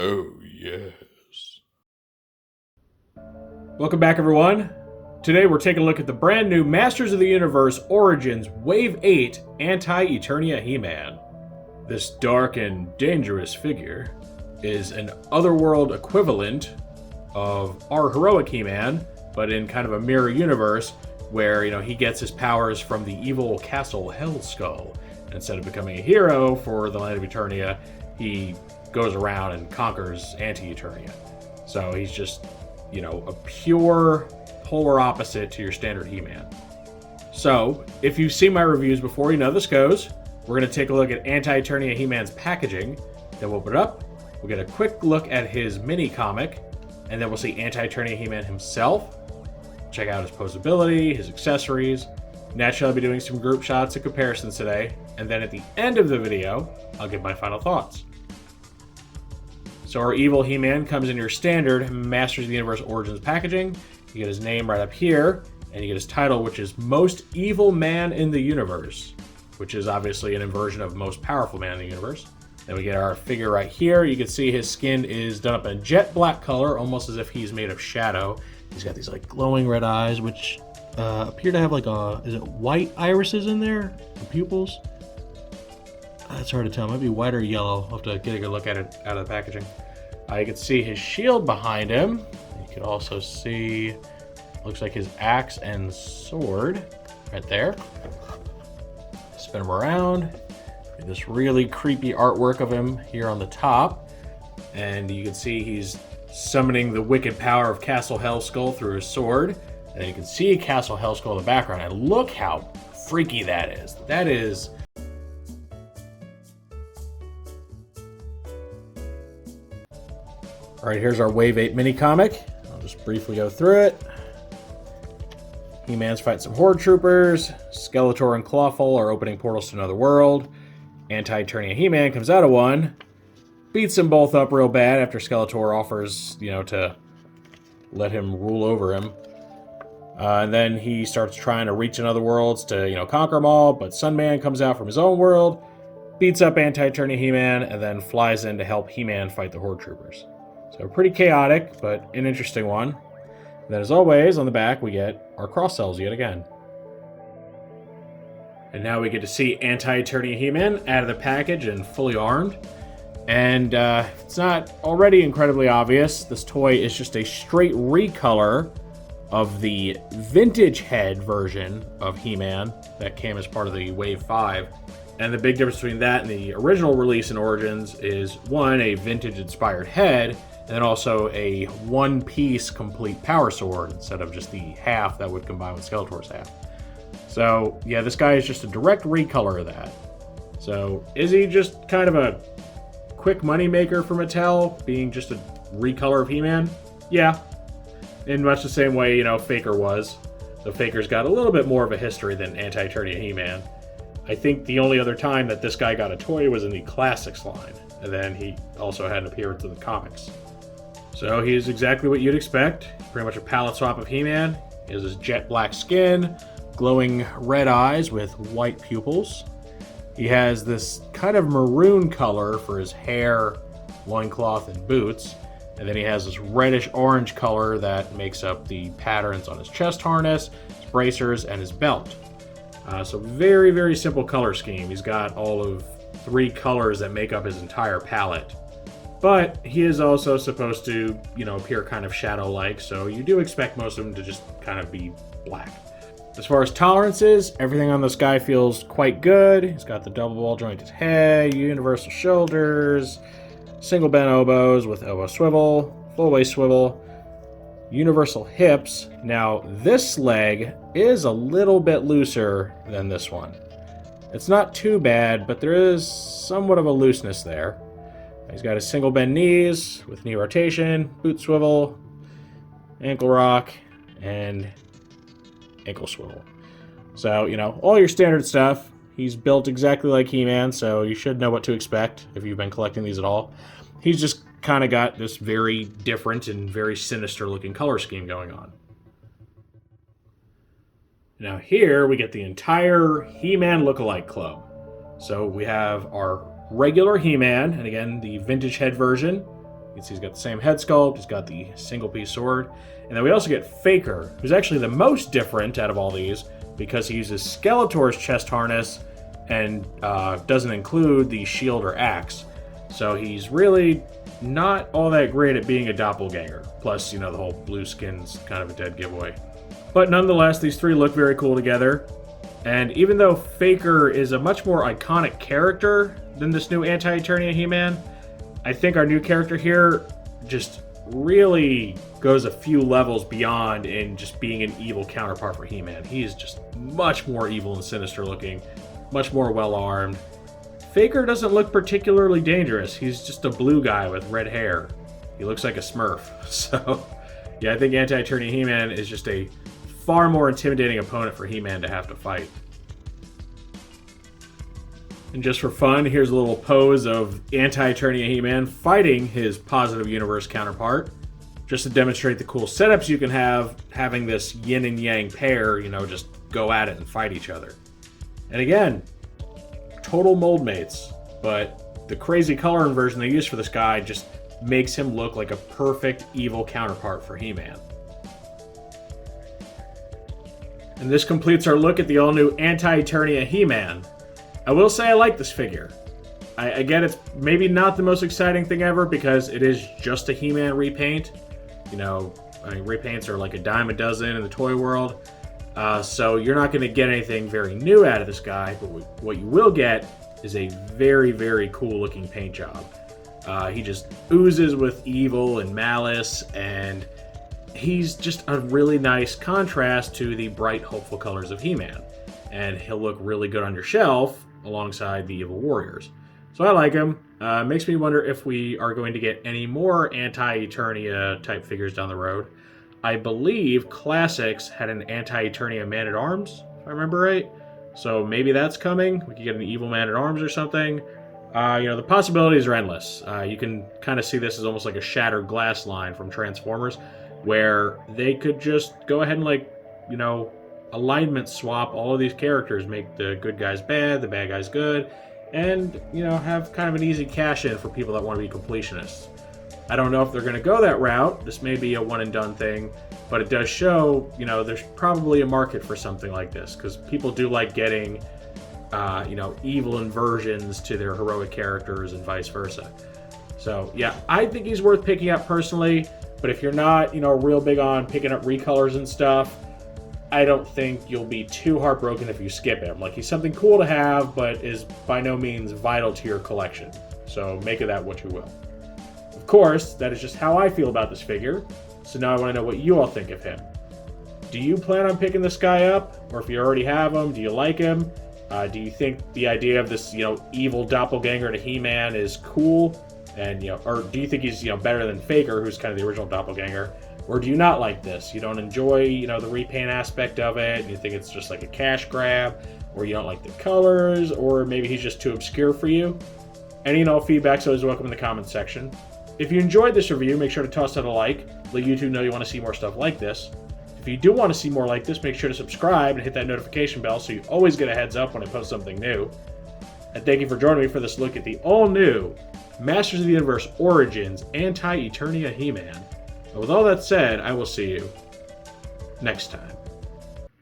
Oh, yes. Welcome back, everyone. Today we're taking a look at the brand new Masters of the Universe Origins Wave 8 Anti-Eternia He-Man. This dark and dangerous figure is an otherworld equivalent of our heroic He-Man, but in kind of a mirror universe where, he gets his powers from the evil castle Hellskull. Instead of becoming a hero for the land of Eternia, he goes around and conquers Anti-Eternia. So he's just, a pure polar opposite to your standard He-Man. So, if you've seen my reviews before, you know this goes. We're going to take a look at Anti-Eternia He-Man's packaging, then we'll open it up, we'll get a quick look at his mini-comic, and then we'll see Anti-Eternia He-Man himself, check out his posability, his accessories. Naturally, I'll be doing some group shots and comparisons today, and then at the end of the video, I'll give my final thoughts. So our evil He-Man comes in your standard Masters of the Universe Origins packaging. You get his name right up here, and you get his title, which is Most Evil Man in the Universe, which is obviously an inversion of Most Powerful Man in the Universe. Then we get our figure right here. You can see his skin is done up in jet black color, almost as if he's made of shadow. He's got these glowing red eyes, which appear to have is it white irises in there? The pupils? It's hard to tell. It might be white or yellow. I'll have to get a good look at it out of the packaging. You can see his shield behind him. You can also see, looks like his axe and sword right there. Spin him around. This really creepy artwork of him here on the top. And you can see he's summoning the wicked power of Castle Hellskull through his sword. And you can see Castle Hellskull in the background. And look how freaky that is. That is... All right, here's our Wave 8 mini-comic. I'll just briefly go through it. He-Man's fighting some Horde troopers. Skeletor and Clawful are opening portals to another world. Anti-Eternia He-Man comes out of one. Beats them both up real bad after Skeletor offers, to let him rule over him. And then he starts trying to reach another worlds to, conquer them all. But Sunman comes out from his own world, beats up Anti-Eternia He-Man, and then flies in to help He-Man fight the Horde troopers. So pretty chaotic, but an interesting one. And then as always, on the back, we get our cross cells yet again. And now we get to see Anti-Eternia He-Man out of the package and fully armed. And it's not already incredibly obvious, this toy is just a straight recolor of the vintage head version of He-Man that came as part of the Wave 5. And the big difference between that and the original release in Origins is, one, a vintage-inspired head, and then also a one-piece complete power sword instead of just the half that would combine with Skeletor's half. So, yeah, this guy is just a direct recolor of that. So, is he just kind of a quick moneymaker for Mattel, being just a recolor of He-Man? Yeah. In much the same way, Faker was. So Faker's got a little bit more of a history than Anti-Eternia He-Man. I think the only other time that this guy got a toy was in the Classics line. And then he also had an appearance in the comics. So he is exactly what you'd expect. Pretty much a palette swap of He-Man. He has his jet black skin, glowing red eyes with white pupils. He has this kind of maroon color for his hair, loincloth, and boots. And then he has this reddish-orange color that makes up the patterns on his chest harness, his bracers, and his belt. So very, very simple color scheme. He's got all of 3 colors that make up his entire palette. But he is also supposed to, appear kind of shadow-like, so you do expect most of them to just kind of be black. As far as tolerances, everything on this guy feels quite good. He's got the double ball-jointed head, universal shoulders, single bent elbows with elbow swivel, full waist swivel, universal hips. Now, this leg is a little bit looser than this one. It's not too bad, but there is somewhat of a looseness there. He's got his single bend knees with knee rotation, boot swivel, ankle rock, and ankle swivel. So, all your standard stuff. He's built exactly like He-Man, so you should know what to expect if you've been collecting these at all. He's just kind of got this very different and very sinister looking color scheme going on. Now here we get the entire He-Man lookalike club. So we have our regular He-Man, and again, the vintage head version, You can see he's got the same head sculpt, he's got the single-piece sword. And then we also get Faker, who's actually the most different out of all these because he uses Skeletor's chest harness and doesn't include the shield or axe. So he's really not all that great at being a doppelganger. Plus, the whole blue skin's kind of a dead giveaway. But nonetheless, these three look very cool together. And even though Faker is a much more iconic character than this new Anti-Eternia He-Man, I think our new character here just really goes a few levels beyond in just being an evil counterpart for He-Man. He is just much more evil and sinister looking, much more well-armed. Faker doesn't look particularly dangerous. He's just a blue guy with red hair. He looks like a Smurf. So, yeah, I think Anti-Eternia He-Man is just a far more intimidating opponent for He-Man to have to fight. And just for fun, here's a little pose of Anti-Eternia He-Man fighting his Positive Universe counterpart, just to demonstrate the cool setups you can have having this yin and yang pair, just go at it and fight each other. And again, total mold mates, but the crazy color inversion they use for this guy just makes him look like a perfect evil counterpart for He-Man. And this completes our look at the all-new Anti-Eternia He-Man. I will say I like this figure. I get it's maybe not the most exciting thing ever because it is just a He-Man repaint. Repaints are like a dime a dozen in the toy world. So you're not going to get anything very new out of this guy, but what you will get is a very, very cool looking paint job. He just oozes with evil and malice, and he's just a really nice contrast to the bright, hopeful colors of He-Man. And he'll look really good on your shelf alongside the Evil Warriors. So I like him. Makes me wonder if we are going to get any more Anti-Eternia type figures down the road. I believe Classics had an Anti-Eternia Man-at-Arms, if I remember right. So maybe that's coming. We could get an Evil Man-at-Arms or something. The possibilities are endless. You can kind of see this as almost like a shattered glass line from Transformers, where they could just go ahead and alignment swap all of these characters, make the good guys bad, the bad guys good, and, have kind of an easy cash in for people that want to be completionists. I don't know if they're going to go that route. This may be a one and done thing, but it does show, there's probably a market for something like this because people do like getting, evil inversions to their heroic characters and vice versa. So, yeah, I think he's worth picking up personally, but if you're not, real big on picking up recolors and stuff, I don't think you'll be too heartbroken if you skip him. He's something cool to have, but is by no means vital to your collection. So make of that what you will. Of course, that is just how I feel about this figure. So now I want to know what you all think of him. Do you plan on picking this guy up? Or if you already have him, do you like him? Do you think the idea of this, evil doppelganger to He-Man is cool? And, or do you think he's, better than Faker, who's kind of the original doppelganger? Or do you not like this? You don't enjoy, the repaint aspect of it, and you think it's just like a cash grab, or you don't like the colors, or maybe he's just too obscure for you? Any and all feedback's always welcome in the comments section. If you enjoyed this review, make sure to toss out a like. Let YouTube know you want to see more stuff like this. If you do want to see more like this, make sure to subscribe and hit that notification bell so you always get a heads up when I post something new. And thank you for joining me for this look at the all-new Masters of the Universe Origins Anti-Eternia He-Man. And with all that said, I will see you next time.